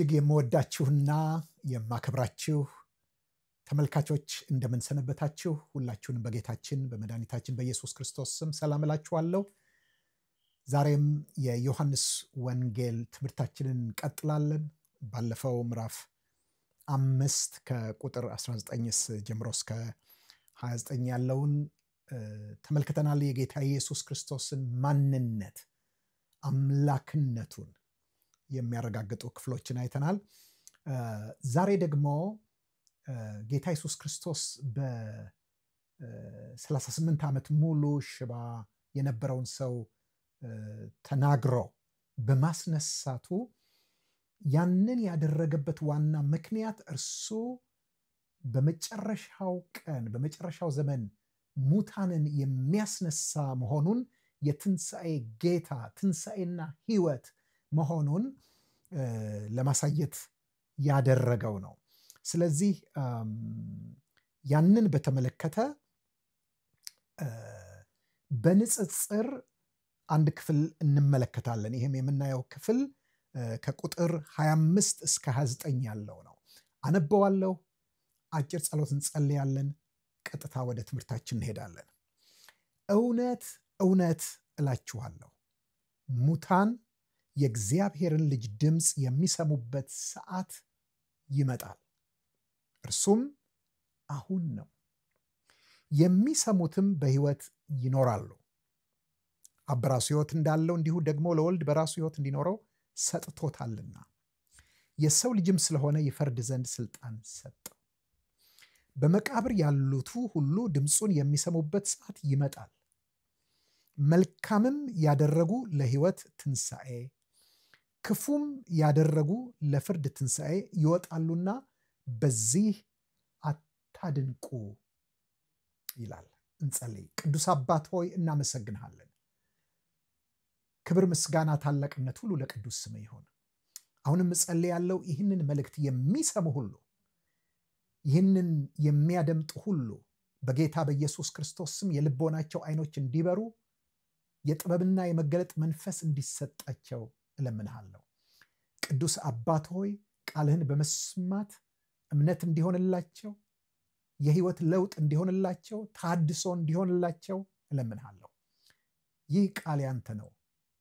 እጅግ የምወዳችሁና የማከብራችሁ ተመልካቾች እንደምን ሰነበታችሁ? ሁላችሁንም በጌታችን በመድኃኒታችን በኢየሱስ ክርስቶስ ስም ሰላም እላችኋለሁ። ዛሬም የዮሐንስ ወንጌል ትምህርታችንን እንቀጥላለን። ባለፈው ምዕራፍ 5 ከቁጥር 19 ጀምሮ እስከ 29 ያለውን ተመልክተናል። የጌታ ኢየሱስ ክርስቶስን ማንነት አምላክነቱን የሚያረጋግጡ ክፍሎችን አይተናል። ዛሬ ደግሞ ጌታ ኢየሱስ ክርስቶስ በ38 ዓመት ሙሉ ሽባ የነበረውን ሰው ተናግሮ በማስነሳቱ ያንን ያደረገበት ዋና ምክንያት እርሱ በመጨረሻው ቀን በመጨረሻው ዘመን ሙታንን የሚያስነሳ መሆኑን የትንሣኤ ጌታ ትንሣኤና ሕይወት መሆኑን ለማሳየት ያደረገው ነው። ስለዚህ ያንን በተመለከተ በንጽጽር አንድ ክፍል እንመለከታለን። ይህም የምናየው ክፍል ከቁጥር 25 እስከ 29 ያለው ነው። አነበዋለሁ። አጭር ጸሎት እንጸልያለን። ቀጥታ ወደ ትምህርታችን እንሄዳለን። እውነት እውነት እላችኋለሁ ሙታን የእግዚአብሔርን ልጅ ድምፅ የሚሰሙበት ሰዓት ይመጣል፣ እርሱም አሁን ነው። የሚሰሙትም በሕይወት ይኖራሉ። አብ በራሱ ሕይወት እንዳለው እንዲሁ ደግሞ ለወልድ በራሱ ሕይወት እንዲኖረው ሰጥቶታልና የሰው ልጅም ስለሆነ ይፈርድ ዘንድ ሥልጣን ሰጠው። በመቃብር ያሉቱ ሁሉ ድምፁን የሚሰሙበት ሰዓት ይመጣል። መልካምም ያደረጉ ለሕይወት ትንሣኤ፣ ክፉም ያደረጉ ለፍርድ ትንሣኤ ይወጣሉና በዚህ አታድንቁ ይላል። እንጸልይ። ቅዱስ አባት ሆይ እናመሰግንሃለን። ክብር፣ ምስጋና፣ ታላቅነት ሁሉ ለቅዱስ ስም ይሁን። አሁንም እጸልያለሁ ይህንን መልእክት የሚሰሙ ሁሉ ይህንን የሚያደምጡ ሁሉ በጌታ በኢየሱስ ክርስቶስ ስም የልቦናቸው ዓይኖች እንዲበሩ የጥበብና የመገለጥ መንፈስ እንዲሰጣቸው እለምንሃለሁ። ቅዱስ አባት ሆይ ቃልህን በመስማት እምነት እንዲሆንላቸው፣ የሕይወት ለውጥ እንዲሆንላቸው፣ ታድሶ እንዲሆንላቸው እለምንሃለሁ። ይህ ቃል ያንተ ነው።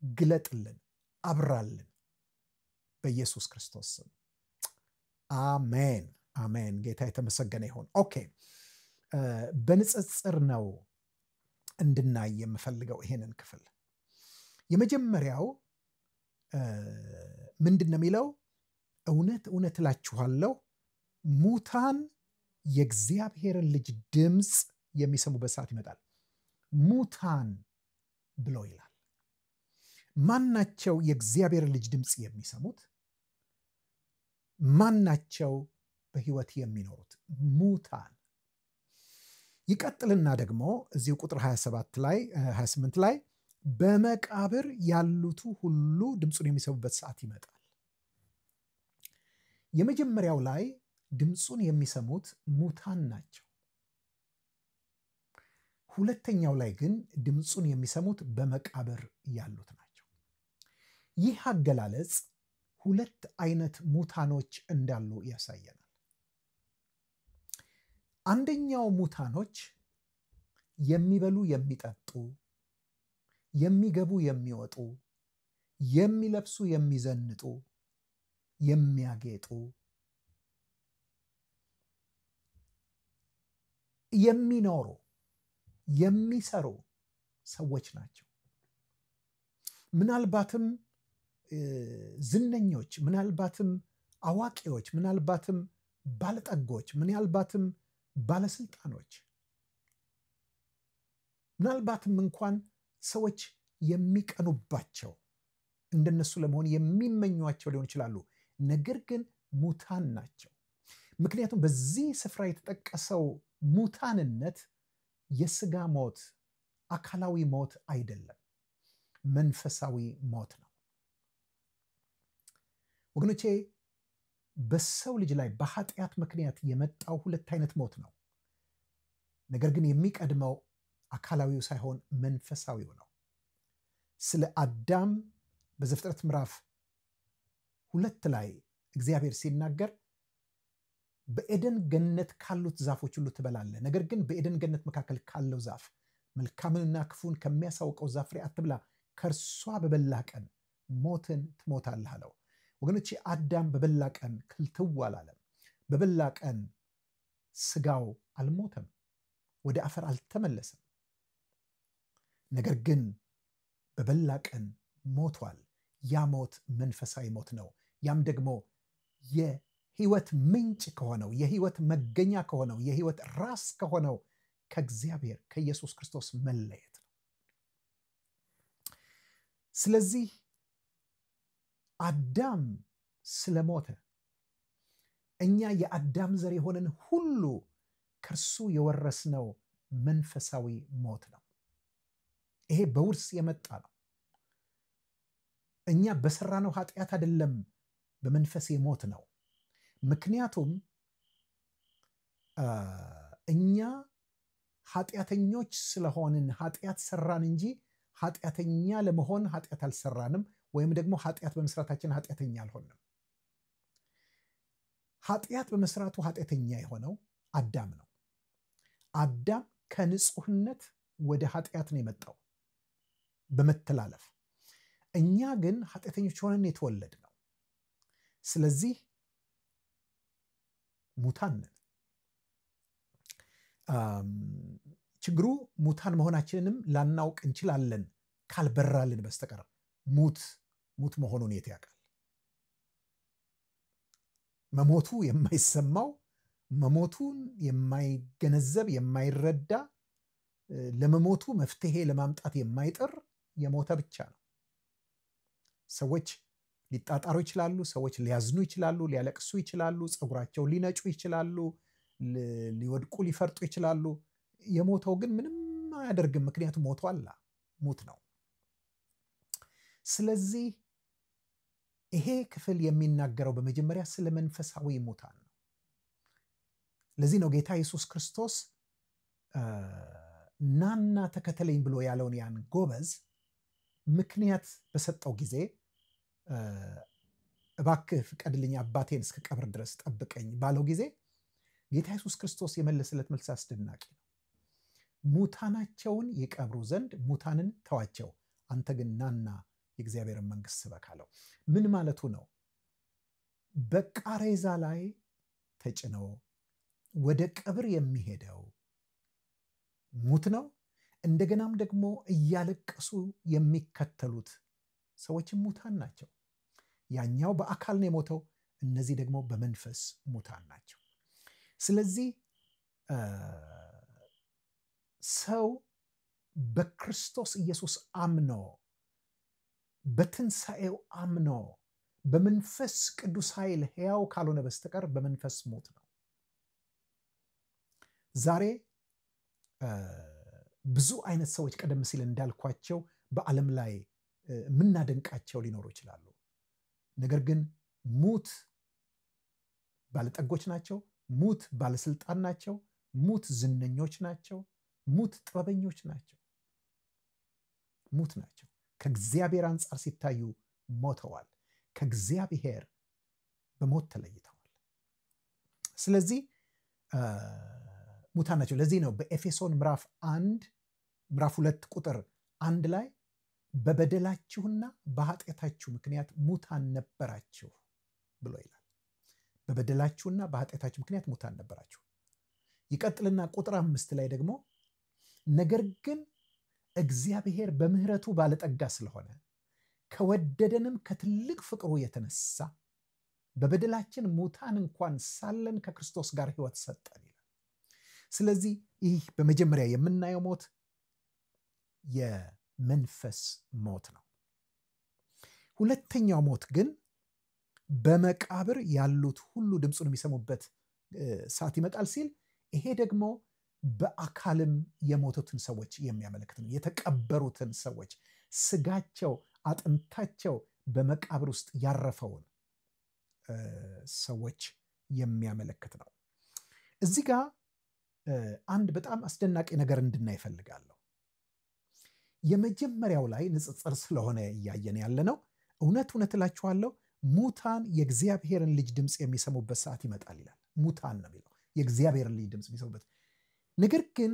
ግለጥልን፣ አብራልን፣ በኢየሱስ ክርስቶስ ስም አሜን አሜን። ጌታ የተመሰገነ ይሁን። ኦኬ፣ በንጽጽር ነው እንድናይ የምፈልገው ይሄንን ክፍል። የመጀመሪያው ምንድን ነው የሚለው? እውነት እውነት እላችኋለሁ ሙታን የእግዚአብሔርን ልጅ ድምፅ የሚሰሙበት ሰዓት ይመጣል። ሙታን ብሎ ይላል። ማናቸው የእግዚአብሔርን ልጅ ድምፅ የሚሰሙት? ማናቸው በሕይወት የሚኖሩት? ሙታን። ይቀጥልና ደግሞ እዚሁ ቁጥር 28 ላይ በመቃብር ያሉቱ ሁሉ ድምፁን የሚሰሙበት ሰዓት ይመጣል። የመጀመሪያው ላይ ድምፁን የሚሰሙት ሙታን ናቸው። ሁለተኛው ላይ ግን ድምፁን የሚሰሙት በመቃብር ያሉት ናቸው። ይህ አገላለጽ ሁለት አይነት ሙታኖች እንዳሉ ያሳየናል። አንደኛው ሙታኖች የሚበሉ የሚጠጡ፣ የሚገቡ የሚወጡ፣ የሚለብሱ የሚዘንጡ፣ የሚያጌጡ፣ የሚኖሩ የሚሰሩ ሰዎች ናቸው። ምናልባትም ዝነኞች፣ ምናልባትም አዋቂዎች፣ ምናልባትም ባለጠጎች፣ ምናልባትም ባለስልጣኖች፣ ምናልባትም እንኳን ሰዎች የሚቀኑባቸው እንደነሱ ለመሆን የሚመኟቸው ሊሆን ይችላሉ። ነገር ግን ሙታን ናቸው። ምክንያቱም በዚህ ስፍራ የተጠቀሰው ሙታንነት የስጋ ሞት፣ አካላዊ ሞት አይደለም፣ መንፈሳዊ ሞት ነው። ወገኖቼ በሰው ልጅ ላይ በኃጢአት ምክንያት የመጣው ሁለት አይነት ሞት ነው። ነገር ግን የሚቀድመው አካላዊው ሳይሆን መንፈሳዊው ነው። ስለ አዳም በዘፍጥረት ምዕራፍ 2 ላይ እግዚአብሔር ሲናገር በኤደን ገነት ካሉት ዛፎች ሁሉ ትበላለህ፣ ነገር ግን በኤደን ገነት መካከል ካለው ዛፍ መልካምንና ክፉን ከሚያሳውቀው ዛፍ ፍሬ አትብላ፣ ከእርሷ በበላህ ቀን ሞትን ትሞታለህ አለው። ወገኖቼ አዳም በበላ ቀን ክልትው አላለም። በበላ ቀን ስጋው አልሞተም፣ ወደ አፈር አልተመለሰም። ነገር ግን በበላ ቀን ሞቷል። ያ ሞት መንፈሳዊ ሞት ነው። ያም ደግሞ የህይወት ምንጭ ከሆነው የህይወት መገኛ ከሆነው የህይወት ራስ ከሆነው ከእግዚአብሔር ከኢየሱስ ክርስቶስ መለየት ነው። ስለዚህ አዳም ስለሞተ እኛ የአዳም ዘር የሆነን ሁሉ ከእርሱ የወረስነው መንፈሳዊ ሞት ነው። ይሄ በውርስ የመጣ ነው። እኛ በሰራነው ኃጢአት አይደለም፣ በመንፈስ የሞት ነው። ምክንያቱም እኛ ኃጢአተኞች ስለሆንን ኃጢአት ሰራን እንጂ ኃጢአተኛ ለመሆን ኃጢአት አልሰራንም፣ ወይም ደግሞ ኃጢአት በመስራታችን ኃጢአተኛ አልሆንም። ኃጢአት በመስራቱ ኃጢአተኛ የሆነው አዳም ነው። አዳም ከንጹህነት ወደ ኃጢአት ነው የመጣው በመተላለፍ። እኛ ግን ኃጢአተኞች ሆነን የተወለድ ነው። ስለዚህ ሙታን ነን። ችግሩ ሙታን መሆናችንንም ላናውቅ እንችላለን ካልበራልን በስተቀር። ሙት መሆኑን የት ያውቃል? መሞቱ የማይሰማው መሞቱን የማይገነዘብ የማይረዳ ለመሞቱ መፍትሄ ለማምጣት የማይጥር የሞተ ብቻ ነው። ሰዎች ሊጣጣሩ ይችላሉ፣ ሰዎች ሊያዝኑ ይችላሉ፣ ሊያለቅሱ ይችላሉ፣ ፀጉራቸው ሊነጩ ይችላሉ፣ ሊወድቁ ሊፈርጡ ይችላሉ። የሞተው ግን ምንም አያደርግም፣ ምክንያቱም ሞቷል፣ ሙት ነው። ስለዚህ ይሄ ክፍል የሚናገረው በመጀመሪያ ስለ መንፈሳዊ ሙታን ነው። ለዚህ ነው ጌታ ኢየሱስ ክርስቶስ ናና ተከተለኝ ብሎ ያለውን ያን ጎበዝ ምክንያት በሰጠው ጊዜ እባክህ ፍቀድልኝ አባቴን እስከ ቀብር ድረስ ጠብቀኝ ባለው ጊዜ ጌታ ኢየሱስ ክርስቶስ የመለሰለት መልስ አስደናቂ ነው። ሙታናቸውን ይቀብሩ ዘንድ ሙታንን ተዋቸው፣ አንተ ግን ናና የእግዚአብሔርን መንግስት ስበክ አለው። ምን ማለቱ ነው? በቃሬዛ ላይ ተጭነው ወደ ቀብር የሚሄደው ሙት ነው። እንደገናም ደግሞ እያለቀሱ የሚከተሉት ሰዎችም ሙታን ናቸው። ያኛው በአካል ነው የሞተው፣ እነዚህ ደግሞ በመንፈስ ሙታን ናቸው። ስለዚህ ሰው በክርስቶስ ኢየሱስ አምኖ በትንሣኤው አምኖ በመንፈስ ቅዱስ ኃይል ሕያው ካልሆነ በስተቀር በመንፈስ ሙት ነው። ዛሬ ብዙ አይነት ሰዎች ቀደም ሲል እንዳልኳቸው በዓለም ላይ የምናደንቃቸው ሊኖሩ ይችላሉ። ነገር ግን ሙት ባለጠጎች ናቸው፣ ሙት ባለስልጣን ናቸው፣ ሙት ዝነኞች ናቸው፣ ሙት ጥበበኞች ናቸው። ሙት ናቸው። ከእግዚአብሔር አንጻር ሲታዩ ሞተዋል። ከእግዚአብሔር በሞት ተለይተዋል። ስለዚህ ሙታን ናቸው። ለዚህ ነው በኤፌሶን ምዕራፍ 2 ቁጥር 1 ላይ በበደላችሁና በኃጢአታችሁ ምክንያት ሙታን ነበራችሁ ብሎ ይላል። በበደላችሁና በኃጢአታችሁ ምክንያት ሙታን ነበራችሁ። ይቀጥልና ቁጥር 5 ላይ ደግሞ ነገር ግን እግዚአብሔር በምህረቱ ባለጠጋ ስለሆነ ከወደደንም ከትልቅ ፍቅሩ የተነሳ በበደላችን ሙታን እንኳን ሳለን ከክርስቶስ ጋር ሕይወት ሰጠን ይላል። ስለዚህ ይህ በመጀመሪያ የምናየው ሞት የመንፈስ ሞት ነው። ሁለተኛው ሞት ግን በመቃብር ያሉት ሁሉ ድምፁን የሚሰሙበት ሰዓት ይመጣል ሲል፣ ይሄ ደግሞ በአካልም የሞቱትን ሰዎች የሚያመለክት ነው። የተቀበሩትን ሰዎች ስጋቸው አጥንታቸው በመቃብር ውስጥ ያረፈውን ሰዎች የሚያመለክት ነው። እዚህ ጋር አንድ በጣም አስደናቂ ነገር እንድናይ እፈልጋለሁ። የመጀመሪያው ላይ ንጽጽር ስለሆነ እያየን ያለ ነው። እውነት እላችኋለሁ ሙታን የእግዚአብሔርን ልጅ ድምፅ የሚሰሙበት ሰዓት ይመጣል ይላል። ሙታን ነው የሚለው የእግዚአብሔርን ልጅ ድምፅ የሚሰሙበት። ነገር ግን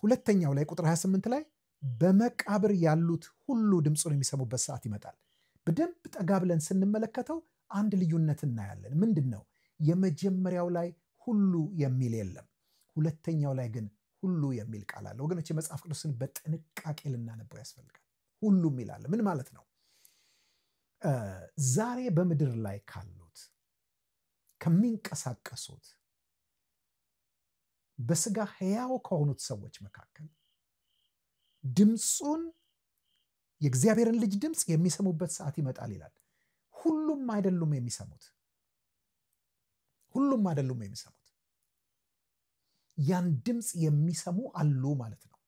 ሁለተኛው ላይ ቁጥር 28 ላይ በመቃብር ያሉት ሁሉ ድምፁን የሚሰሙበት ሰዓት ይመጣል። በደንብ ጠጋ ብለን ስንመለከተው አንድ ልዩነት እናያለን። ምንድን ነው? የመጀመሪያው ላይ ሁሉ የሚል የለም። ሁለተኛው ላይ ግን ሁሉ የሚል ቃል አለ። ወገኖች የመጽሐፍ ቅዱስን በጥንቃቄ ልናነበው ያስፈልጋል። ሁሉም ይላል ምን ማለት ነው? ዛሬ በምድር ላይ ካሉት ከሚንቀሳቀሱት በስጋ ሕያው ከሆኑት ሰዎች መካከል ድምፁን የእግዚአብሔርን ልጅ ድምፅ የሚሰሙበት ሰዓት ይመጣል ይላል። ሁሉም አይደሉም የሚሰሙት። ሁሉም አይደሉም የሚሰሙት። ያን ድምፅ የሚሰሙ አሉ ማለት ነው።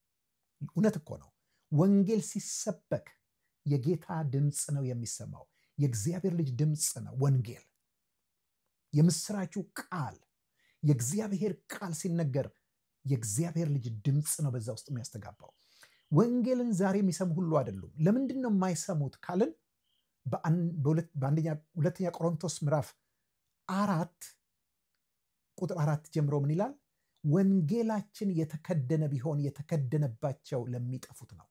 እውነት እኮ ነው። ወንጌል ሲሰበክ የጌታ ድምፅ ነው የሚሰማው። የእግዚአብሔር ልጅ ድምፅ ነው ወንጌል። የምስራቹ ቃል የእግዚአብሔር ቃል ሲነገር የእግዚአብሔር ልጅ ድምፅ ነው በዛ ውስጥ የሚያስተጋባው። ወንጌልን ዛሬ የሚሰሙ ሁሉ አይደሉም። ለምንድን ነው የማይሰሙት ካልን ሁለተኛ ቆሮንቶስ ምዕራፍ 4 ቁጥር 4 ጀምሮ ምን ይላል? ወንጌላችን የተከደነ ቢሆን የተከደነባቸው ለሚጠፉት ነው፣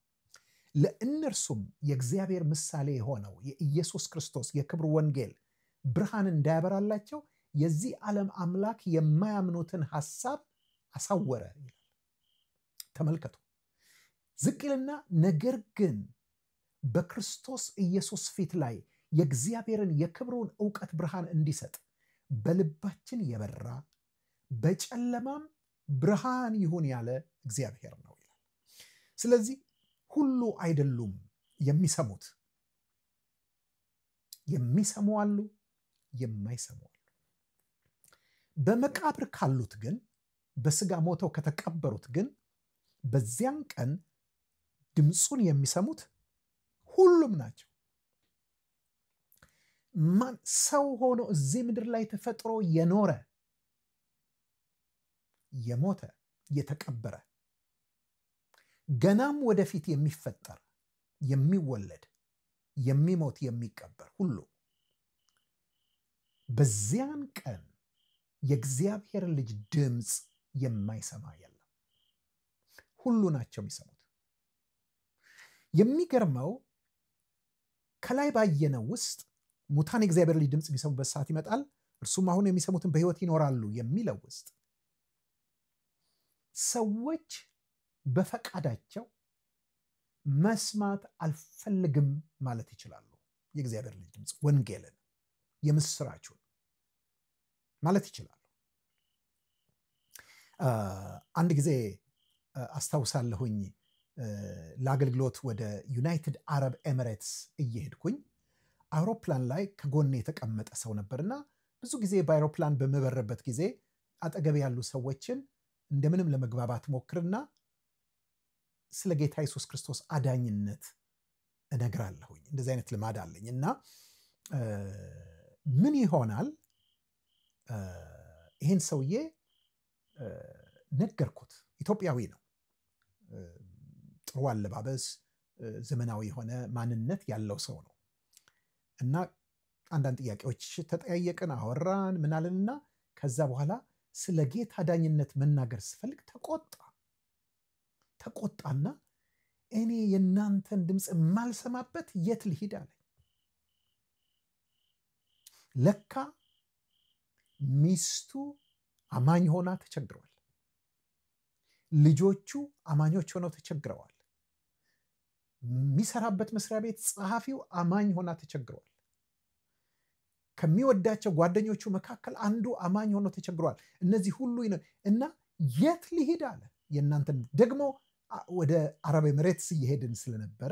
ለእነርሱም የእግዚአብሔር ምሳሌ የሆነው የኢየሱስ ክርስቶስ የክብር ወንጌል ብርሃን እንዳያበራላቸው የዚህ ዓለም አምላክ የማያምኑትን ሐሳብ አሳወረ ይላል። ተመልከቱ። ዝቅ ይልና ነገር ግን በክርስቶስ ኢየሱስ ፊት ላይ የእግዚአብሔርን የክብሩን ዕውቀት ብርሃን እንዲሰጥ በልባችን የበራ በጨለማም ብርሃን ይሁን ያለ እግዚአብሔር ነው ይላል። ስለዚህ ሁሉ አይደሉም የሚሰሙት። የሚሰሙ አሉ፣ የማይሰሙ አሉ። በመቃብር ካሉት ግን በስጋ ሞተው ከተቀበሩት ግን በዚያን ቀን ድምፁን የሚሰሙት ሁሉም ናቸው። ማን ሰው ሆኖ እዚህ ምድር ላይ ተፈጥሮ የኖረ የሞተ የተቀበረ ገናም ወደፊት የሚፈጠር የሚወለድ የሚሞት የሚቀበር ሁሉ በዚያን ቀን የእግዚአብሔር ልጅ ድምፅ የማይሰማ የለም። ሁሉ ናቸው የሚሰሙት። የሚገርመው ከላይ ባየነው ውስጥ ሙታን የእግዚአብሔር ልጅ ድምፅ የሚሰሙበት ሰዓት ይመጣል፣ እርሱም አሁን የሚሰሙትን በሕይወት ይኖራሉ የሚለው ውስጥ ሰዎች በፈቃዳቸው መስማት አልፈልግም ማለት ይችላሉ። የእግዚአብሔር ልጅ ድምፅ ወንጌልን፣ የምስራቹን ማለት ይችላሉ። አንድ ጊዜ አስታውሳለሁኝ ለአገልግሎት ወደ ዩናይትድ አረብ ኤሚሬትስ እየሄድኩኝ አውሮፕላን ላይ ከጎኔ የተቀመጠ ሰው ነበርና ብዙ ጊዜ በአውሮፕላን በምበረበት ጊዜ አጠገብ ያሉ ሰዎችን እንደምንም ለመግባባት ሞክርና ስለ ጌታ ኢየሱስ ክርስቶስ አዳኝነት እነግራለሁኝ። እንደዚህ አይነት ልማድ አለኝ እና ምን ይሆናል ይህን ሰውዬ ነገርኩት። ኢትዮጵያዊ ነው። ጥሩ አለባበስ፣ ዘመናዊ የሆነ ማንነት ያለው ሰው ነው እና አንዳንድ ጥያቄዎች ተጠያየቅን፣ አወራን ምናልንና ከዛ በኋላ ስለ ጌታ ዳኝነት መናገር ስፈልግ ተቆጣና እኔ የእናንተን ድምፅ የማልሰማበት የት ልሂድ አለ። ለካ ሚስቱ አማኝ ሆና ተቸግረዋል። ልጆቹ አማኞች ሆነው ተቸግረዋል። የሚሰራበት መስሪያ ቤት ጸሐፊው አማኝ ሆና ተቸግረዋል። ከሚወዳቸው ጓደኞቹ መካከል አንዱ አማኝ ሆኖ ተቸግረዋል። እነዚህ ሁሉ እና የት ሊሄድ አለ። የእናንተን ደግሞ ወደ አረብ ኤሚሬትስ እየሄድን ስለነበረ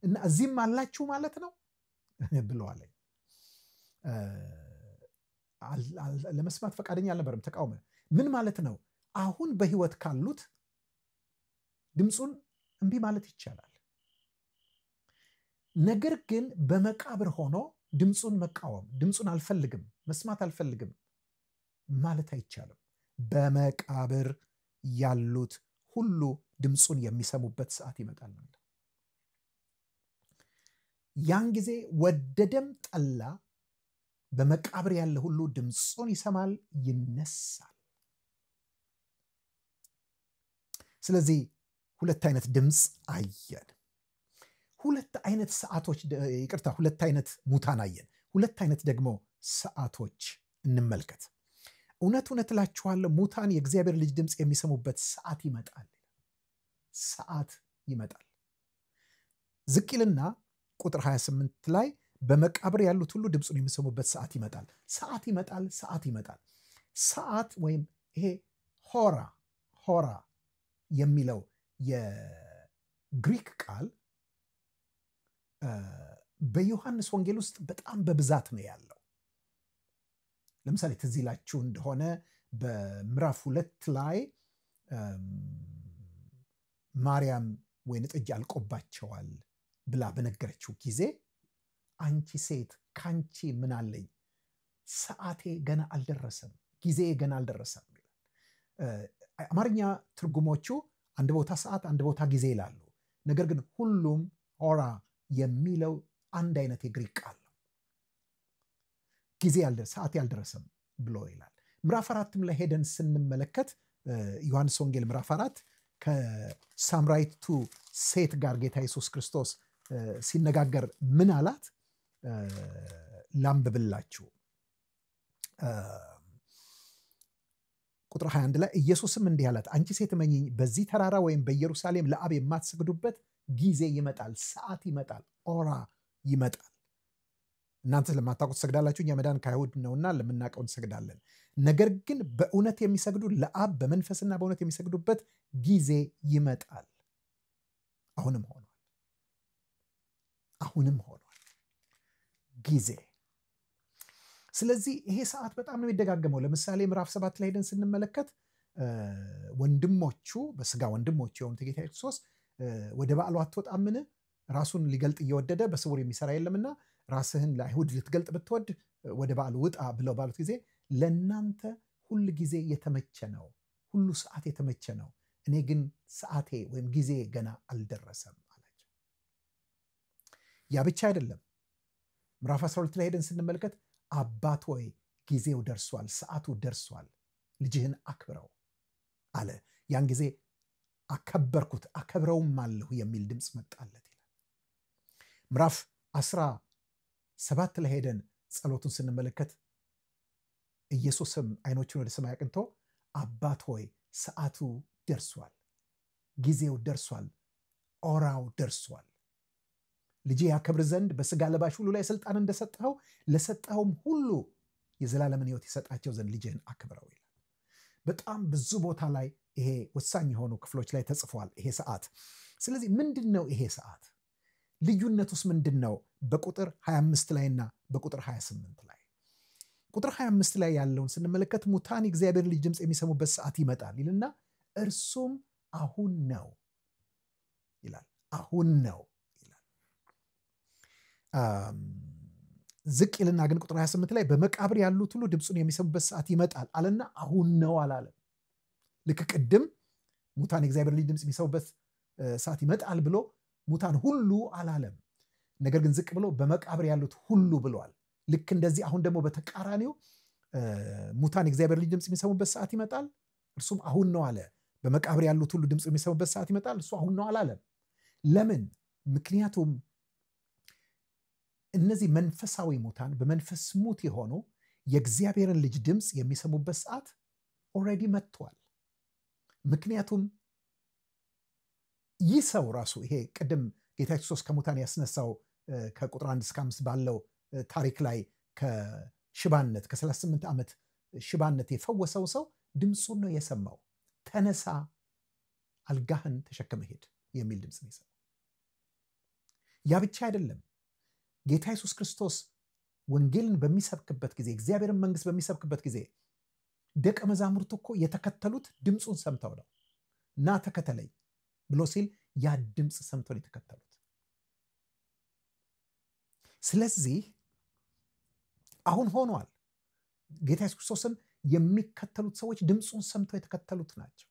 እና እዚህም አላችሁ ማለት ነው ብለዋል። ለመስማት ፈቃደኛ አልነበረም፣ ተቃውሞ። ምን ማለት ነው? አሁን በህይወት ካሉት ድምፁን እምቢ ማለት ይቻላል። ነገር ግን በመቃብር ሆኖ ድምፁን መቃወም፣ ድምፁን አልፈልግም መስማት አልፈልግም ማለት አይቻልም። በመቃብር ያሉት ሁሉ ድምፁን የሚሰሙበት ሰዓት ይመጣል ነው። ያን ጊዜ ወደደም ጠላ በመቃብር ያለ ሁሉ ድምፁን ይሰማል፣ ይነሳል። ስለዚህ ሁለት አይነት ድምፅ አየን። ሁለት አይነት ሰዓቶች ሁለት አይነት ሙታን አየን። ሁለት አይነት ደግሞ ሰዓቶች እንመልከት። እውነት እውነት እላችኋለሁ ሙታን የእግዚአብሔር ልጅ ድምፅ የሚሰሙበት ሰዓት ይመጣል። ሰዓት ይመጣል። ዝቅ ይልና ቁጥር 28 ላይ በመቃብር ያሉት ሁሉ ድምፁን የሚሰሙበት ሰዓት ይመጣል። ሰዓት ይመጣል፣ ሰዓት ይመጣል። ሰዓት ወይም ይሄ ሆራ የሚለው የግሪክ ቃል በዮሐንስ ወንጌል ውስጥ በጣም በብዛት ነው ያለው። ለምሳሌ ትዝ ይላችሁ እንደሆነ በምዕራፍ 2 ላይ ማርያም ወይን ጠጅ አልቆባቸዋል ብላ በነገረችው ጊዜ አንቺ ሴት ካንቺ ምን አለኝ? ሰዓቴ ገና አልደረሰም፣ ጊዜ ገና አልደረሰም። አማርኛ ትርጉሞቹ አንድ ቦታ ሰዓት፣ አንድ ቦታ ጊዜ ይላሉ። ነገር ግን ሁሉም ሆራ የሚለው አንድ አይነት የግሪክ ቃል ነው። ጊዜ ሰዓት ያልደረሰም ብሎ ይላል። ምዕራፍ 4 ላይ ሄደን ስንመለከት ዮሐንስ ወንጌል ምዕራፍ 4 ከሳምራይቱ ሴት ጋር ጌታ ኢየሱስ ክርስቶስ ሲነጋገር ምን አላት? ላንብብላችሁ። ቁጥር 21 ላይ ኢየሱስም እንዲህ አላት፣ አንቺ ሴት እመኚኝ፣ በዚህ ተራራ ወይም በኢየሩሳሌም ለአብ የማትሰግዱበት ጊዜ ይመጣል፣ ሰዓት ይመጣል፣ ኦራ ይመጣል። እናንተ ለማታውቁት ትሰግዳላችሁ፣ እኛ መዳን ከአይሁድ ነውና ለምናውቀው እንሰግዳለን። ነገር ግን በእውነት የሚሰግዱ ለአብ በመንፈስና በእውነት የሚሰግዱበት ጊዜ ይመጣል። አሁንም ሆኗል። ጊዜ። ስለዚህ ይሄ ሰዓት በጣም ነው የሚደጋገመው። ለምሳሌ ምዕራፍ 7 ላይ ሄደን ስንመለከት ወንድሞቹ በስጋ ወንድሞቹ የሆኑት ጌታ ኢየሱስ ወደ በዓሉ አትወጣምን? ራሱን ሊገልጥ እየወደደ በስውር የሚሰራ የለምና ራስህን ለአይሁድ ልትገልጥ ብትወድ ወደ በዓሉ ውጣ ብለው ባሉት ጊዜ ለእናንተ ሁሉ ጊዜ የተመቸ ነው፣ ሁሉ ሰዓት የተመቸ ነው፣ እኔ ግን ሰዓቴ ወይም ጊዜ ገና አልደረሰም አላቸው። ያ ብቻ አይደለም። ምዕራፍ 12 ላይ ሄደን ስንመለከት አባት ሆይ ጊዜው ደርሷል፣ ሰዓቱ ደርሷል፣ ልጅህን አክብረው አለ። ያን ጊዜ አከበርኩት አከብረውም አለሁ የሚል ድምፅ መጣለት ይላል። ምዕራፍ 17 ላይ ሄደን ጸሎቱን ስንመለከት ኢየሱስም አይኖቹን ወደ ሰማይ አቅንቶ አባት ሆይ ሰዓቱ ደርሷል፣ ጊዜው ደርሷል፣ ኦራው ደርሷል፣ ልጄ ያከብር ዘንድ በስጋ ለባሽ ሁሉ ላይ ስልጣን እንደሰጠኸው ለሰጠኸውም ሁሉ የዘላለምን ሕይወት ይሰጣቸው ዘንድ ልጅህን አክብረው ይላል። በጣም ብዙ ቦታ ላይ ይሄ ወሳኝ የሆኑ ክፍሎች ላይ ተጽፏል ይሄ ሰዓት። ስለዚህ ምንድን ነው ይሄ ሰዓት? ልዩነቱስ ምንድን ነው? በቁጥር 25 ላይ እና በቁጥር 28 ላይ ቁጥር 25 ላይ ያለውን ስንመለከት ሙታን የእግዚአብሔር ልጅ ድምፅ የሚሰሙበት ሰዓት ይመጣል ይልና እርሱም አሁን ነው ይላል። አሁን ነው ይላል። ዝቅ ይልና ግን ቁጥር 28 ላይ በመቃብር ያሉት ሁሉ ድምፁን የሚሰሙበት ሰዓት ይመጣል አለና አሁን ነው አላለም። ልክ ቅድም ሙታን የእግዚአብሔር ልጅ ድምፅ የሚሰሙበት ሰዓት ይመጣል ብሎ ሙታን ሁሉ አላለም። ነገር ግን ዝቅ ብሎ በመቃብር ያሉት ሁሉ ብለዋል። ልክ እንደዚህ አሁን ደግሞ በተቃራኒው ሙታን የእግዚአብሔር ልጅ ድምፅ የሚሰሙበት ሰዓት ይመጣል፣ እርሱም አሁን ነው አለ። በመቃብር ያሉት ሁሉ ድምፅ የሚሰሙበት ሰዓት ይመጣል፣ እሱ አሁን ነው አላለም። ለምን? ምክንያቱም እነዚህ መንፈሳዊ ሙታን በመንፈስ ሙት የሆኑ የእግዚአብሔርን ልጅ ድምፅ የሚሰሙበት ሰዓት ኦልሬዲ መጥቷል። ምክንያቱም ይህ ሰው ራሱ ይሄ ቅድም ጌታ ኢየሱስ ከሙታን ያስነሳው ከቁጥር 1 እስከ 5 ባለው ታሪክ ላይ ከሽባነት ከ38 ዓመት ሽባነት የፈወሰው ሰው ድምፁን ነው የሰማው። ተነሳ፣ አልጋህን ተሸክመ ሄድ የሚል ድምፅ ነው የሰማው። ያ ብቻ አይደለም። ጌታ ኢየሱስ ክርስቶስ ወንጌልን በሚሰብክበት ጊዜ እግዚአብሔርን መንግስት በሚሰብክበት ጊዜ ደቀ መዛሙርቱ እኮ የተከተሉት ድምፁን ሰምተው ነው። እና ተከተለኝ ብሎ ሲል ያ ድምፅ ሰምተው የተከተሉት። ስለዚህ አሁን ሆኗል። ጌታ ኢየሱስ ክርስቶስን የሚከተሉት ሰዎች ድምፁን ሰምተው የተከተሉት ናቸው።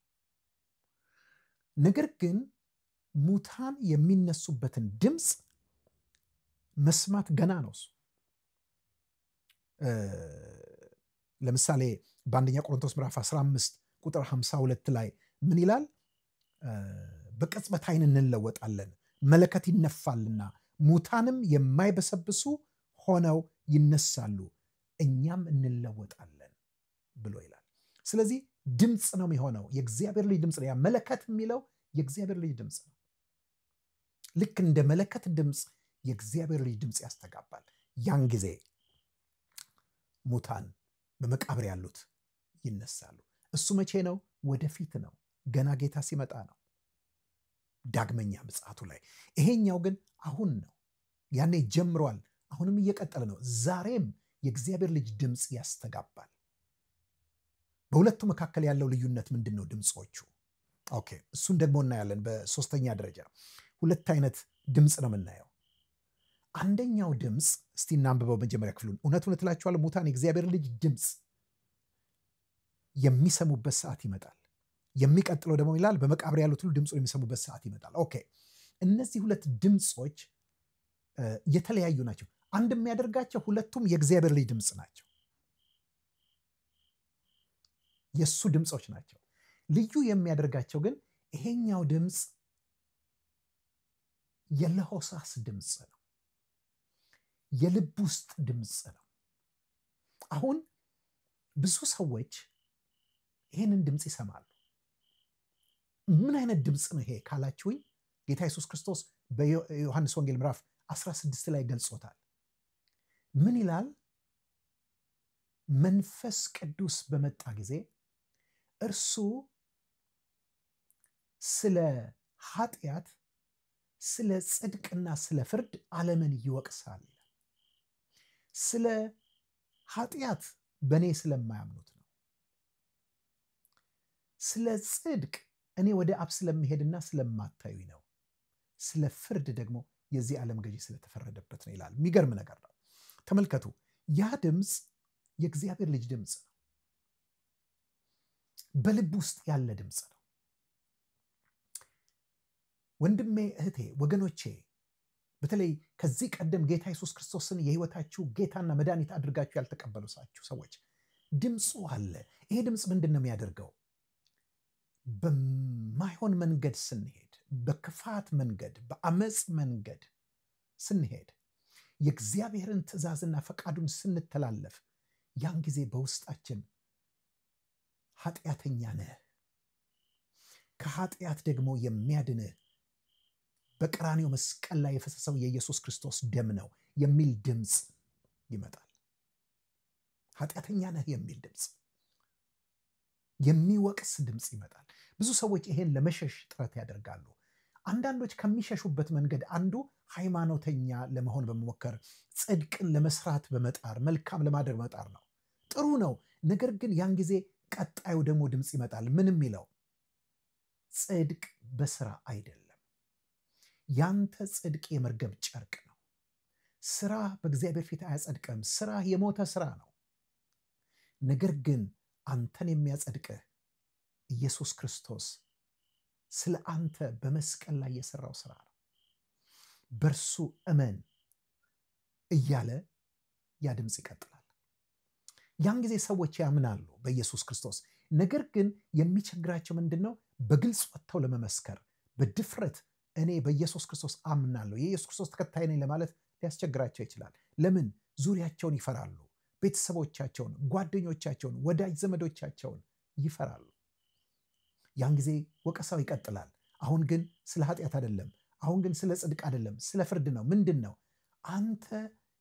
ነገር ግን ሙታን የሚነሱበትን ድምፅ መስማት ገና ነው። ለምሳሌ በአንደኛ ቆሮንቶስ ምዕራፍ 15 ቁጥር 52 ላይ ምን ይላል? በቅጽበት ዓይን እንለወጣለን፣ መለከት ይነፋልና ሙታንም የማይበሰብሱ ሆነው ይነሳሉ፣ እኛም እንለወጣለን ብሎ ይላል። ስለዚህ ድምፅ ነው የሚሆነው፣ የእግዚአብሔር ልጅ ድምፅ ነው። ያ መለከት የሚለው የእግዚአብሔር ልጅ ድምፅ ነው። ልክ እንደ መለከት ድምፅ የእግዚአብሔር ልጅ ድምፅ ያስተጋባል። ያን ጊዜ ሙታን በመቃብር ያሉት ይነሳሉ። እሱ መቼ ነው? ወደፊት ነው፣ ገና ጌታ ሲመጣ ነው፣ ዳግመኛ ምጽአቱ ላይ። ይሄኛው ግን አሁን ነው። ያኔ ጀምሯል፣ አሁንም እየቀጠለ ነው። ዛሬም የእግዚአብሔር ልጅ ድምፅ ያስተጋባል። በሁለቱ መካከል ያለው ልዩነት ምንድን ነው? ድምፆቹ። ኦኬ፣ እሱን ደግሞ እናያለን። በሶስተኛ ደረጃ ሁለት አይነት ድምፅ ነው የምናየው። አንደኛው ድምፅ እስቲ እናንብበው መጀመሪያ ክፍሉን። እውነት እውነት እላችኋለሁ ሙታን የእግዚአብሔር ልጅ ድምፅ የሚሰሙበት ሰዓት ይመጣል። የሚቀጥለው ደግሞ ይላል በመቃብር ያሉት ሁሉ ድምፁን የሚሰሙበት ሰዓት ይመጣል። ኦኬ፣ እነዚህ ሁለት ድምፆች የተለያዩ ናቸው። አንድ የሚያደርጋቸው ሁለቱም የእግዚአብሔር ልጅ ድምፅ ናቸው፣ የእሱ ድምፆች ናቸው። ልዩ የሚያደርጋቸው ግን ይሄኛው ድምፅ የለሆሳስ ድምፅ ነው፣ የልብ ውስጥ ድምፅ ነው። አሁን ብዙ ሰዎች ይህንን ድምፅ ይሰማሉ። ምን አይነት ድምፅ ነው ይሄ ካላችሁኝ፣ ጌታ ኢየሱስ ክርስቶስ በዮሐንስ ወንጌል ምዕራፍ 16 ላይ ገልጾታል። ምን ይላል? መንፈስ ቅዱስ በመጣ ጊዜ እርሱ ስለ ኃጢአት፣ ስለ ጽድቅና ስለ ፍርድ ዓለምን ይወቅሳል። ስለ ኃጢአት በእኔ ስለማያምኑት ነው። ስለ ጽድቅ እኔ ወደ አብ ስለሚሄድና ስለማታዩኝ ነው። ስለ ፍርድ ደግሞ የዚህ ዓለም ገዢ ስለተፈረደበት ነው ይላል። የሚገርም ነገር ነው። ተመልከቱ፣ ያ ድምፅ የእግዚአብሔር ልጅ ድምፅ ነው። በልብ ውስጥ ያለ ድምፅ ነው። ወንድሜ፣ እህቴ፣ ወገኖቼ፣ በተለይ ከዚህ ቀደም ጌታ ኢየሱስ ክርስቶስን የህይወታችሁ ጌታና መድኃኒት አድርጋችሁ ያልተቀበሉ ሰዎች ድምፁ አለ። ይሄ ድምፅ ምንድን ነው የሚያደርገው? በማይሆን መንገድ ስንሄድ፣ በክፋት መንገድ፣ በአመፅ መንገድ ስንሄድ፣ የእግዚአብሔርን ትእዛዝና ፈቃዱን ስንተላለፍ፣ ያን ጊዜ በውስጣችን ኃጢአተኛ ነህ፣ ከኃጢአት ደግሞ የሚያድንህ በቀራንዮ መስቀል ላይ የፈሰሰው የኢየሱስ ክርስቶስ ደም ነው የሚል ድምፅ ይመጣል። ኃጢአተኛ ነህ የሚል ድምፅ፣ የሚወቅስ ድምፅ ይመጣል። ብዙ ሰዎች ይሄን ለመሸሽ ጥረት ያደርጋሉ። አንዳንዶች ከሚሸሹበት መንገድ አንዱ ሃይማኖተኛ ለመሆን በመሞከር ጽድቅን ለመስራት በመጣር መልካም ለማድረግ በመጣር ነው። ጥሩ ነው። ነገር ግን ያን ጊዜ ቀጣዩ ደግሞ ድምፅ ይመጣል። ምን የሚለው? ጽድቅ በስራ አይደለም። ያንተ ጽድቅ የመርገም ጨርቅ ነው። ስራ በእግዚአብሔር ፊት አያጸድቅም። ስራ የሞተ ስራ ነው። ነገር ግን አንተን የሚያጸድቅህ ኢየሱስ ክርስቶስ ስለ አንተ በመስቀል ላይ የሰራው ስራ ነው። በእርሱ እመን እያለ ያ ድምፅ ይቀጥላል። ያን ጊዜ ሰዎች ያምናሉ በኢየሱስ ክርስቶስ። ነገር ግን የሚቸግራቸው ምንድን ነው? በግልጽ ወጥተው ለመመስከር በድፍረት እኔ በኢየሱስ ክርስቶስ አምናለሁ፣ የኢየሱስ ክርስቶስ ተከታይ ነኝ ለማለት ሊያስቸግራቸው ይችላል። ለምን? ዙሪያቸውን ይፈራሉ። ቤተሰቦቻቸውን፣ ጓደኞቻቸውን፣ ወዳጅ ዘመዶቻቸውን ይፈራሉ። ያን ጊዜ ወቀሳው ይቀጥላል። አሁን ግን ስለ ኃጢአት አይደለም፣ አሁን ግን ስለ ጽድቅ አይደለም፣ ስለ ፍርድ ነው። ምንድን ነው? አንተ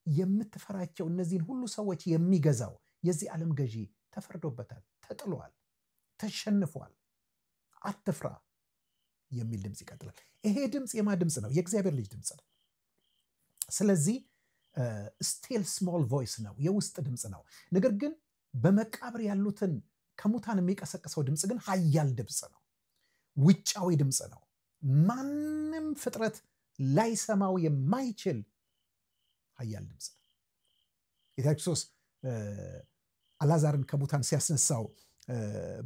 የምትፈራቸው እነዚህን ሁሉ ሰዎች የሚገዛው የዚህ ዓለም ገዢ ተፈርዶበታል፣ ተጥሏል፣ ተሸንፏል፣ አትፍራ የሚል ድምፅ ይቀጥላል። ይሄ ድምፅ የማ ድምፅ ነው? የእግዚአብሔር ልጅ ድምፅ ነው። ስለዚህ ስቲል ስሞል ቮይስ ነው፣ የውስጥ ድምፅ ነው። ነገር ግን በመቃብር ያሉትን ከሙታን የሚቀሰቅሰው ድምፅ ግን ኃያል ድምፅ ነው፣ ውጫዊ ድምፅ ነው። ማንም ፍጥረት ላይሰማው የማይችል ኃያል ድምፅ ነው። ጌታ ኢየሱስ አልዓዛርን ከሙታን ሲያስነሳው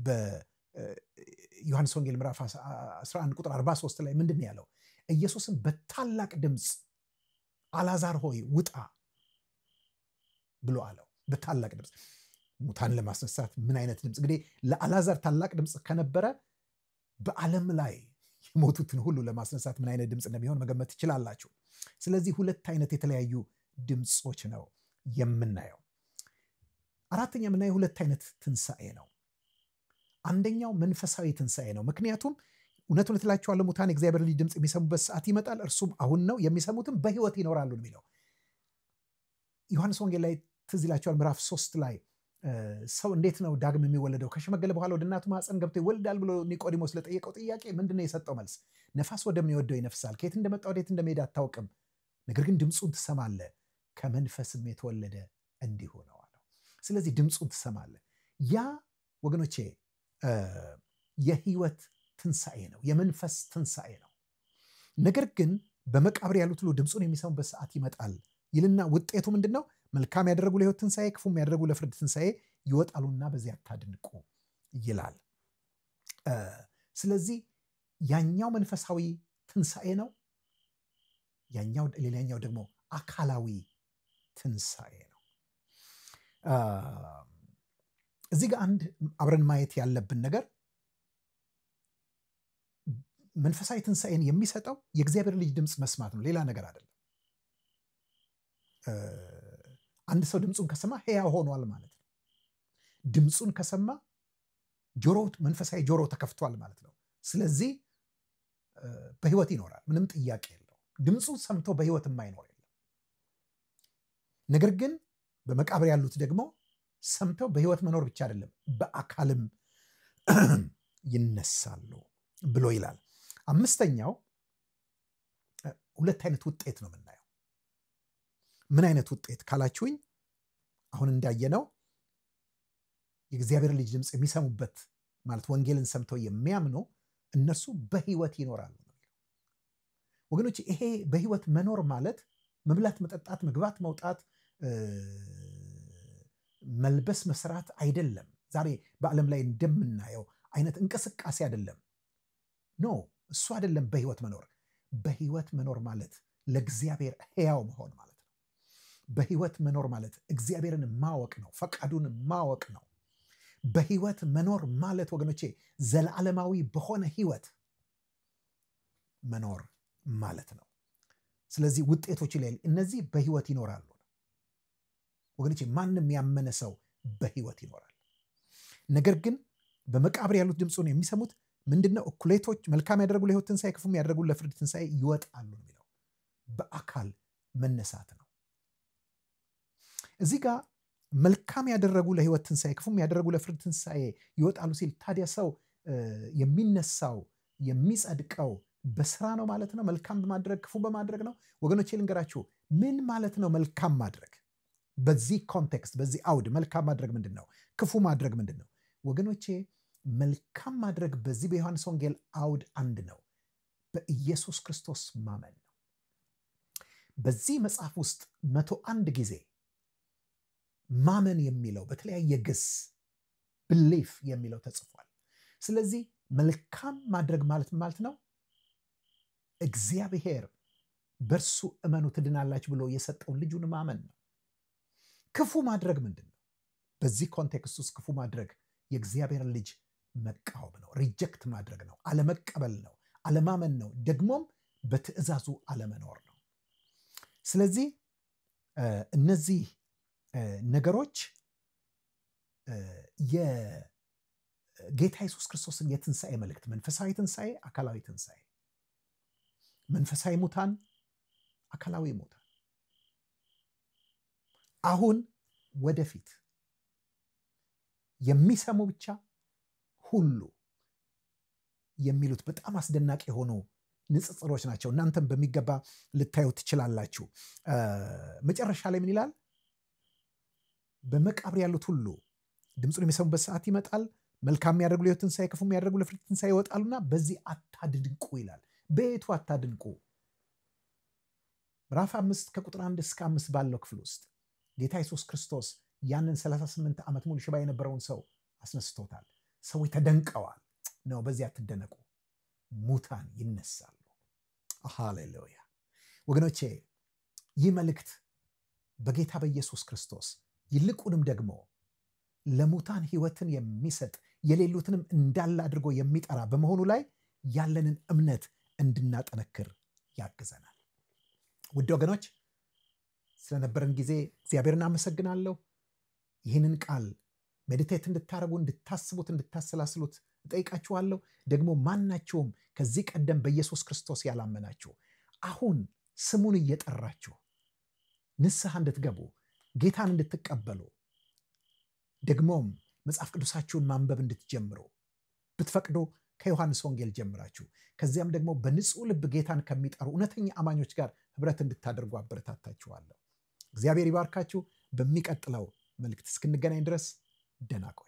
በዮሐንስ ወንጌል ምዕራፍ 11 ቁጥር 43 ላይ ምንድን ነው ያለው? ኢየሱስም በታላቅ ድምፅ አልዓዛር ሆይ ውጣ ብሎ አለው። በታላቅ ድምፅ ሙታን ለማስነሳት ምን አይነት ድምፅ እንግዲህ ለአልዓዛር ታላቅ ድምፅ ከነበረ በዓለም ላይ የሞቱትን ሁሉ ለማስነሳት ምን አይነት ድምፅ እንደሚሆን መገመት ትችላላችሁ። ስለዚህ ሁለት አይነት የተለያዩ ድምፆች ነው የምናየው። አራተኛ የምናየው ሁለት አይነት ትንሣኤ ነው። አንደኛው መንፈሳዊ ትንሣኤ ነው። ምክንያቱም እውነት እውነት እላችኋለሁ ሙታን የእግዚአብሔር ልጅ ድምፅ የሚሰሙበት ሰዓት ይመጣል፣ እርሱም አሁን ነው፣ የሚሰሙትም በሕይወት ይኖራሉ የሚለው ዮሐንስ ወንጌል ላይ ትዝ ይላችኋል። ምዕራፍ 3 ላይ ሰው እንዴት ነው ዳግም የሚወለደው? ከሸመገለ በኋላ ወደ እናቱ ማኅፀን ገብቶ ይወልዳል ብሎ ኒቆዲሞስ ለጠየቀው ጥያቄ ምንድን ነው የሰጠው መልስ? ነፋስ ወደሚወደው ይነፍሳል፣ ከየት እንደመጣ ወዴት እንደሚሄድ አታውቅም፣ ነገር ግን ድምፁን ትሰማለህ፣ ከመንፈስም የተወለደ እንዲሁ ነው አለው። ስለዚህ ድምፁን ትሰማለህ። ያ ወገኖቼ የህይወት ትንሣኤ ነው፣ የመንፈስ ትንሣኤ ነው። ነገር ግን በመቃብር ያሉት ሁሉ ድምፁን የሚሰሙበት ሰዓት ይመጣል ይልና ውጤቱ ምንድን ነው? መልካም ያደረጉ ለህይወት ትንሣኤ፣ ክፉም ያደረጉ ለፍርድ ትንሣኤ ይወጣሉና በዚያ አታድንቁ ይላል። ስለዚህ ያኛው መንፈሳዊ ትንሣኤ ነው፣ ሌላኛው ደግሞ አካላዊ ትንሣኤ ነው። እዚህ ጋር አንድ አብረን ማየት ያለብን ነገር መንፈሳዊ ትንሣኤን የሚሰጠው የእግዚአብሔር ልጅ ድምፅ መስማት ነው፣ ሌላ ነገር አይደለም። አንድ ሰው ድምፁን ከሰማ ሕያው ሆኗል ማለት ነው። ድምፁን ከሰማ መንፈሳዊ ጆሮ ተከፍቷል ማለት ነው። ስለዚህ በህይወት ይኖራል፣ ምንም ጥያቄ የለው። ድምፁን ሰምቶ በህይወት የማይኖር የለም። ነገር ግን በመቃብር ያሉት ደግሞ ሰምተው በህይወት መኖር ብቻ አይደለም በአካልም ይነሳሉ ብሎ ይላል። አምስተኛው ሁለት አይነት ውጤት ነው የምናየው። ምን አይነት ውጤት ካላችሁኝ አሁን እንዳየነው የእግዚአብሔር ልጅ ድምፅ የሚሰሙበት ማለት ወንጌልን ሰምተው የሚያምኑ እነርሱ በህይወት ይኖራሉ ነው። ወገኖች ይሄ በህይወት መኖር ማለት መብላት፣ መጠጣት፣ መግባት፣ መውጣት፣ መልበስ፣ መስራት አይደለም። ዛሬ በዓለም ላይ እንደምናየው አይነት እንቅስቃሴ አይደለም። ኖ እሱ አይደለም በህይወት መኖር። በህይወት መኖር ማለት ለእግዚአብሔር ሕያው መሆን ማለት ነው። በህይወት መኖር ማለት እግዚአብሔርን ማወቅ ነው፣ ፈቃዱን ማወቅ ነው። በህይወት መኖር ማለት ወገኖቼ ዘላለማዊ በሆነ ህይወት መኖር ማለት ነው። ስለዚህ ውጤቶች ላይ እነዚህ በህይወት ይኖራሉ ወገኖቼ። ማንም ያመነ ሰው በህይወት ይኖራል። ነገር ግን በመቃብር ያሉት ድምፁን የሚሰሙት ምንድነው? እኩሌቶች መልካም ያደረጉ ለህይወት ትንሣኤ፣ ክፉም ያደረጉ ለፍርድ ትንሣኤ ይወጣሉ የሚለው በአካል መነሳት ነው። እዚህ ጋር መልካም ያደረጉ ለህይወት ትንሣኤ፣ ክፉም ያደረጉ ለፍርድ ትንሣኤ ይወጣሉ ሲል ታዲያ ሰው የሚነሳው የሚጸድቀው በስራ ነው ማለት ነው? መልካም በማድረግ ክፉ በማድረግ ነው? ወገኖቼ ልንገራችሁ፣ ምን ማለት ነው መልካም ማድረግ? በዚህ ኮንቴክስት በዚህ አውድ መልካም ማድረግ ምንድን ነው? ክፉ ማድረግ ምንድን ነው? ወገኖቼ መልካም ማድረግ በዚህ በዮሐንስ ወንጌል አውድ አንድ ነው፣ በኢየሱስ ክርስቶስ ማመን ነው። በዚህ መጽሐፍ ውስጥ 101 ጊዜ ማመን የሚለው በተለያየ ግስ ብሊፍ የሚለው ተጽፏል። ስለዚህ መልካም ማድረግ ማለት ነው እግዚአብሔር በእርሱ እመኑ ትድናላችሁ ብሎ የሰጠውን ልጁን ማመን ነው። ክፉ ማድረግ ምንድን ነው? በዚህ ኮንቴክስት ውስጥ ክፉ ማድረግ የእግዚአብሔር ልጅ መቃወም ነው፣ ሪጀክት ማድረግ ነው፣ አለመቀበል ነው፣ አለማመን ነው፣ ደግሞም በትእዛዙ አለመኖር ነው። ስለዚህ እነዚህ ነገሮች የጌታ ኢየሱስ ክርስቶስን የትንሣኤ መልእክት መንፈሳዊ ትንሣኤ፣ አካላዊ ትንሣኤ፣ መንፈሳዊ ሙታን፣ አካላዊ ሙታን፣ አሁን ወደፊት የሚሰሙ ብቻ ሁሉ የሚሉት በጣም አስደናቂ የሆኑ ንጽጽሮች ናቸው። እናንተም በሚገባ ልታዩ ትችላላችሁ። መጨረሻ ላይ ምን ይላል? በመቃብር ያሉት ሁሉ ድምፁን የሚሰሙበት ሰዓት ይመጣል፣ መልካም የሚያደርጉ ለሕይወት ትንሣኤ፣ ክፉ የሚያደርጉ ለፍርድ ትንሣኤ ይወጣሉና በዚህ አታድንቁ ይላል። በየቱ አታድንቁ? ምዕራፍ 5 ከቁጥር 1 እስከ 5 ባለው ክፍል ውስጥ ጌታ ኢየሱስ ክርስቶስ ያንን 38 ዓመት ሙሉ ሽባ የነበረውን ሰው አስነስቶታል። ሰዎች ተደንቀዋል ነው። በዚህ አትደነቁ፣ ሙታን ይነሳሉ። ሃሌሉያ ወገኖቼ፣ ይህ መልእክት በጌታ በኢየሱስ ክርስቶስ ይልቁንም ደግሞ ለሙታን ሕይወትን የሚሰጥ የሌሉትንም እንዳለ አድርጎ የሚጠራ በመሆኑ ላይ ያለንን እምነት እንድናጠነክር ያግዘናል። ውድ ወገኖች ስለነበረን ጊዜ እግዚአብሔርን አመሰግናለሁ። ይህንን ቃል ሜዲቴት እንድታረጉ፣ እንድታስቡት፣ እንድታሰላስሉት እጠይቃችኋለሁ። ደግሞ ማናቸውም ከዚህ ቀደም በኢየሱስ ክርስቶስ ያላመናችሁ አሁን ስሙን እየጠራችሁ ንስሐ እንድትገቡ፣ ጌታን እንድትቀበሉ፣ ደግሞም መጽሐፍ ቅዱሳችሁን ማንበብ እንድትጀምሩ ብትፈቅዱ ከዮሐንስ ወንጌል ጀምራችሁ ከዚያም ደግሞ በንጹህ ልብ ጌታን ከሚጠሩ እውነተኛ አማኞች ጋር ህብረት እንድታደርጉ አበረታታችኋለሁ። እግዚአብሔር ይባርካችሁ። በሚቀጥለው መልእክት እስክንገናኝ ድረስ ደህና ቆዩ።